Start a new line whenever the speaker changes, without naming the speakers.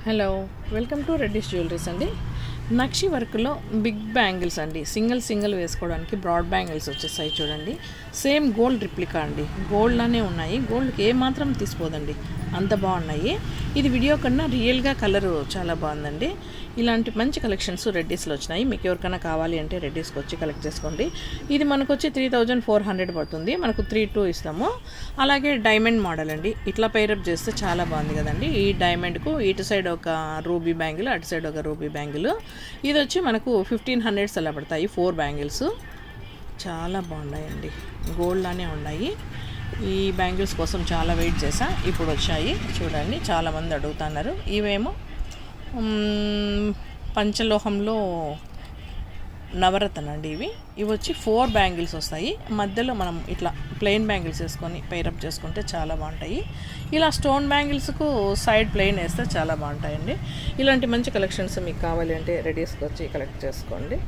Hello, welcome to reddish jewelleries అండి. నక్షి వర్క్లో big bangles అండి. సింగిల్ వేసుకోవడానికి బ్రాడ్ బ్యాంగిల్స్ వచ్చేసాయి చూడండి. సేమ్ గోల్డ్ రిప్లికా అండి. గోల్డ్లానే ఉన్నాయి. గోల్డ్కి ఏమాత్రం తీసిపోదండి, అంత బాగున్నాయి. ఇది వీడియో కన్నా రియల్గా కలరు చాలా బాగుందండి. ఇలాంటి మంచి కలెక్షన్స్ రెడ్డీస్లో వచ్చినాయి. మీకు ఎవరికైనా కావాలి అంటే రెడ్డీస్కి వచ్చి కలెక్ట్ చేసుకోండి. ఇది మనకు వచ్చి 3400 పడుతుంది. మనకు 3-2 ఇస్తాము. అలాగే డైమండ్ మోడల్ అండి. ఇట్లా పైరప్ చేస్తే చాలా బాగుంది కదండి. ఈ డైమండ్కు ఇటు సైడ్ ఒక రూబీ బ్యాంగిల్, అటు సైడ్ ఒక రూబీ బ్యాంగిల్. ఇది వచ్చి మనకు 1500 అలా పడతాయి. 4 బ్యాంగిల్స్ చాలా బాగున్నాయండి. గోల్డ్లానే ఉన్నాయి. ఈ బ్యాంగిల్స్ కోసం చాలా వెయిట్ చేసా, ఇప్పుడు వచ్చాయి చూడండి. చాలామంది అడుగుతున్నారు. ఇవేమో పంచలోహంలో నవరత్న అండి. ఇవి వచ్చి 4 బ్యాంగిల్స్ వస్తాయి. మధ్యలో మనం ఇట్లా ప్లెయిన్ బ్యాంగిల్స్ వేసుకొని పైరప్ చేసుకుంటే చాలా బాగుంటాయి. ఇలా స్టోన్ బ్యాంగిల్స్కు సైడ్ ప్లెయిన్ వేస్తే చాలా బాగుంటాయండి. ఇలాంటి మంచి కలెక్షన్స్ మీకు కావాలి అంటే రెడీస్కి వచ్చి కలెక్ట్ చేసుకోండి.